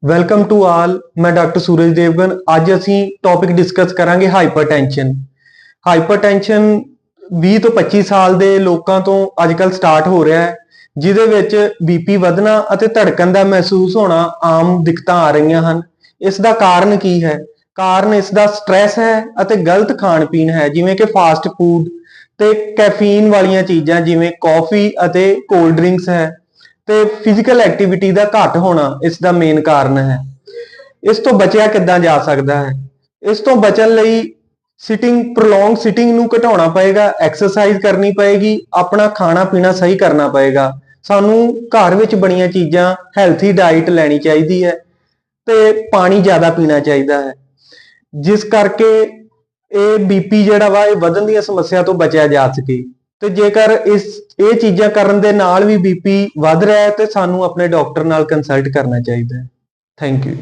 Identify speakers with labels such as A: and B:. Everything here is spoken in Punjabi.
A: Welcome to all. ਮੈਂ ਡਾਕਟਰ ਸੂਰਜ ਦੇਵਗਨ। ਅੱਜ ਅਸੀਂ ਟੌਪਿਕ ਡਿਸਕਸ ਕਰਾਂਗੇ ਹਾਈਪਰਟੈਂਸ਼ਨ। ਹਾਈਪਰਟੈਂਸ਼ਨ 20 ਤੋਂ 25 ਸਾਲ ਦੇ ਲੋਕਾਂ ਤੋਂ ਅੱਜਕੱਲ ਸਟਾਰਟ ਹੋ ਰਿਹਾ ਹੈ, ਜਿਹਦੇ ਵਿੱਚ ਬੀਪੀ ਵਧਣਾ ਅਤੇ ਧੜਕਣ ਦਾ ਮਹਿਸੂਸ ਹੋਣਾ ਆਮ ਦਿੱਕਤਾਂ ਆ ਰਹੀਆਂ ਹਨ। ਇਸ ਦਾ ਕਾਰਨ ਕੀ ਹੈ? ਕਾਰਨ ਇਸ ਦਾ ਸਟ੍ਰੈਸ ਹੈ ਅਤੇ ਗਲਤ ਖਾਣ ਪੀਣ ਹੈ, ਜਿਵੇਂ ਕਿ ਫਾਸਟ ਫੂਡ ਤੇ ਕੈਫੀਨ ਵਾਲੀਆਂ ਚੀਜ਼ਾਂ ਜਿਵੇਂ ਕੌਫੀ ਅਤੇ ਕੋਲਡ ਡਰਿੰਕਸ ਹੈ, ਤੇ ਫਿਜ਼ੀਕਲ ਐਕਟੀਵਿਟੀ ਦਾ ਘੱਟ ਹੋਣਾ ਇਸ ਦਾ ਮੇਨ ਕਾਰਨ ਹੈ। ਇਸ ਤੋਂ ਬਚਿਆ ਕਿੱਦਾਂ ਜਾ ਸਕਦਾ ਹੈ? ਇਸ ਤੋਂ ਬਚਣ ਲਈ ਪ੍ਰੋਲੋਂਗ ਸਿਟਿੰਗ ਨੂੰ ਘਟਾਉਣਾ ਪਏਗਾ, ਐਕਸਰਸਾਈਜ਼ ਕਰਨੀ ਪਏਗੀ, ਆਪਣਾ ਖਾਣਾ ਪੀਣਾ ਸਹੀ ਕਰਨਾ ਪਏਗਾ। ਸਾਨੂੰ ਘਰ ਵਿੱਚ ਬਣੀਆਂ ਚੀਜ਼ਾਂ, ਹੈਲਥੀ ਡਾਈਟ ਲੈਣੀ ਚਾਹੀਦੀ ਹੈ ਤੇ ਪਾਣੀ ਜ਼ਿਆਦਾ ਪੀਣਾ ਚਾਹੀਦਾ ਹੈ, ਜਿਸ ਕਰਕੇ ਇਹ ਬੀਪੀ ਜਿਹੜਾ ਵਾ ਇਹ ਵਧਣ ਦੀਆਂ ਸਮੱਸਿਆ ਤੋਂ ਬਚਿਆ ਜਾ ਸਕੇ। ਤੇ ਜੇਕਰ ਇਹ ਚੀਜ਼ਾਂ ਕਰਨ ਦੇ ਨਾਲ ਵੀ ਬੀਪੀ ਵੱਧ ਰਿਹਾ ਹੈ ਤੇ ਸਾਨੂੰ ਆਪਣੇ ਡਾਕਟਰ ਨਾਲ ਕੰਸਲਟ ਕਰਨਾ ਚਾਹੀਦਾ ਹੈ। Thank you.